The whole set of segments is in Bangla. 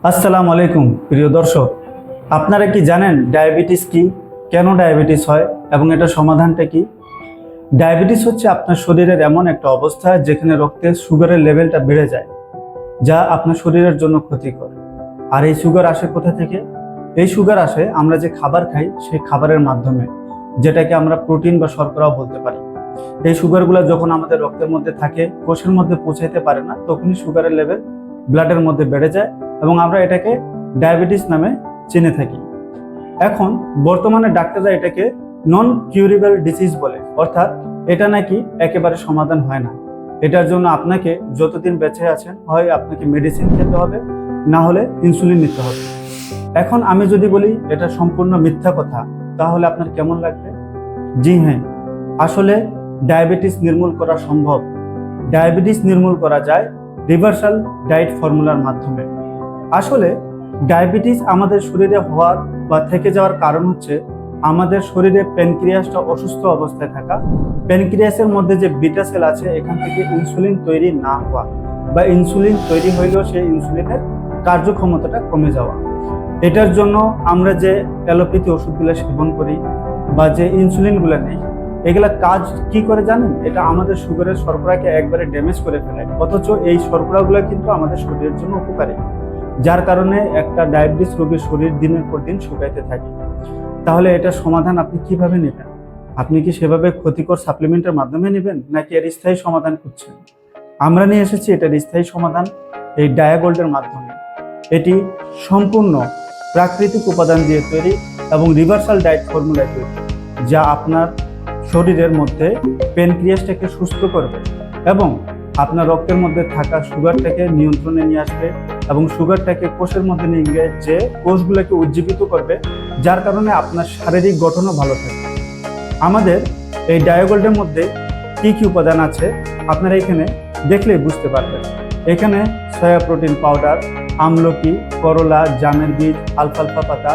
আসসালামু আলাইকুম প্রিয় দর্শক, আপনারা কি জানেন ডায়াবেটিস কি, কেন ডায়াবেটিস হয় এবং এটার সমাধানটা কি? ডায়াবেটিস হচ্ছে আপনার শরীরের এমন একটা অবস্থা যেখানে রক্তে সুগারের লেভেলটা বেড়ে যায়, যা আপনার শরীরের জন্য ক্ষতিকর। আর এই সুগার আসে কোথা থেকে? এই সুগার আসে আমরা যে খাবার খাই সেই খাবারের মাধ্যমে, যেটাকে আমরা প্রোটিন বা শর্করাও বলতে পারি। এই সুগারগুলো যখন আমাদের রক্তের মধ্যে থাকে, কোষের মধ্যে পৌঁছাইতে পারে না, তখনই সুগারের লেভেল ব্লাডের মধ্যে বেড়ে যায় এবং আমরা এটাকে ডায়াবেটিস নামে চিনে থাকি। এখন বর্তমানে ডাক্তাররা এটাকে নন কিউরেবল ডিজিজ বলে, অর্থাৎ এটা নাকি একেবারে সমাধান হয় না। এটার জন্য আপনাকে যতদিন বেঁচে আছেন হয় আপনাকে মেডিসিন খেতে হবে, না হলে ইনসুলিন নিতে হবে। এখন আমি যদি বলি এটা সম্পূর্ণ মিথ্যা কথা, তাহলে আপনার কেমন লাগবে? জি হ্যাঁ, আসলে ডায়াবেটিস নির্মূল করা সম্ভব। ডায়াবেটিস নির্মূল করা যায় রিভার্সাল ডায়েট ফর্মুলার মাধ্যমে। আসলে ডায়াবেটিস আমাদের শরীরে হওয়ার বা থেকে যাওয়ার কারণ হচ্ছে আমাদের শরীরে প্যানক্রিয়াসটা অসুস্থ অবস্থায় থাকা। প্যানক্রিয়াসের মধ্যে যে বিটা সেল আছে, এখান থেকে ইনসুলিন তৈরি না হওয়া, বা ইনসুলিন তৈরি হইলেও সেই ইনসুলিনের কার্যক্ষমতাটা কমে যাওয়া। এটার জন্য আমরা যে অ্যালোপ্যাথি ওষুধগুলো সেবন করি বা যে ইনসুলিনগুলো নেই, এগুলা কাজ কি করে জানেন? এটা আমাদের সুগারের শর্করাকে একবারে ড্যামেজ করে ফেলে, অথচ এই শর্করাগুলো কিন্তু আমাদের শরীরের জন্য উপকারী, যার কারণে একটা ডায়াবেটিস রোগীর শরীর দিনের পর দিন শুকাইতে থাকে। তাহলে এটা সমাধান আপনি কিভাবে নেবেন? আপনি কি সেভাবে ক্ষতিকর সাপ্লিমেন্টের মাধ্যমে নেবেন, নাকি এর স্থায়ী সমাধান খুঁজছেন? আমরা নিয়ে এসেছি এটার স্থায়ী সমাধান এই ডায়াগোল্ডের মাধ্যমে। এটি সম্পূর্ণ প্রাকৃতিক উপাদান দিয়ে তৈরি এবং রিভার্সাল ডায়েট ফর্মুলায় তৈরি, যা আপনার শরীরের মধ্যে প্যানক্রিয়াসটাকে সুস্থ করবে এবং আপনার রক্তের মধ্যে থাকা সুগারটাকে নিয়ন্ত্রণে নিয়ে আসবে এবং সুগারটাকে কোষের মধ্যে নিয়ে গিয়ে যে কোষগুলোকে উজ্জীবিত করবে, যার কারণে আপনার শারীরিক গঠনও ভালো থাকবে। আমাদের এই ডায়াগোল্ডের মধ্যে কি কি উপাদান আছে আপনারা এখানে দেখলেই বুঝতে পারবেন। এখানে সয়া প্রোটিন পাউডার, আমলকি, করলা, জামের বীজ, আলফালফা পাতা,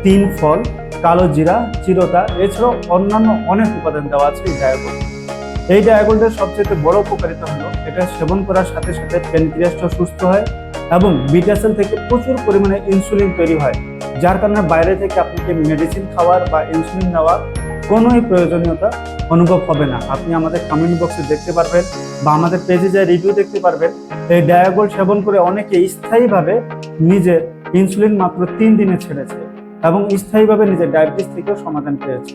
3 ফল, কালো জিরা, চিরতা, এছাড়াও অন্যান্য অনেক উপাদান দেওয়া আছে এই ডায়াগোল্ড। এই ডায়াগোল্ডের সবচেয়ে বড় উপকারিতা হলো এটা সেবন করার সাথে সাথে প্যানক্রিয়াসটা সুস্থ হয় এবং বিটা সেল থেকে প্রচুর পরিমাণে ইনসুলিন তৈরি হয়, যার কারণে বাইরে থেকে আপনাকে মেডিসিন খাওয়ার বা ইনসুলিন নেওয়ার কোনোই প্রয়োজনীয়তা অনুভব হবে না। আপনি আমাদের কমেন্ট বক্সে দেখতে পারবেন বা আমাদের পেজে যা রিভিউ দেখতে পারবেন। এই ডায়াগোল্ড সেবন করে অনেকে স্থায়ীভাবে নিজের ইনসুলিন মাত্র 3 দিনে ছেড়েছে এবং স্থায়ীভাবে নিজের ডায়াবেটিস থেকেও সমাধান পেয়েছে।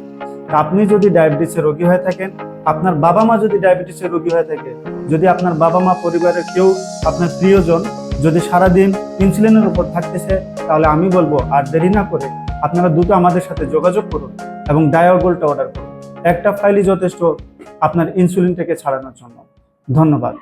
আপনি যদি ডায়াবেটিসের রোগী হয়ে থাকেন, আপনার বাবা মা যদি ডায়াবেটিসের রোগী হয়ে থাকে, যদি আপনার বাবা মা পরিবারের কেউ আপনার প্রিয়জন যদি সারাদিন ইনসুলিনের উপর থাকতেছে, তাহলে আমি বলবো আর দেরি না করে আপনারা দ্রুত আমাদের সাথে যোগাযোগ করুন এবং ডায়াগোল্ডটা অর্ডার করুন। একটা ফাইলই যথেষ্ট আপনার ইনসুলিনটাকে ছাড়ানোর জন্য। ধন্যবাদ।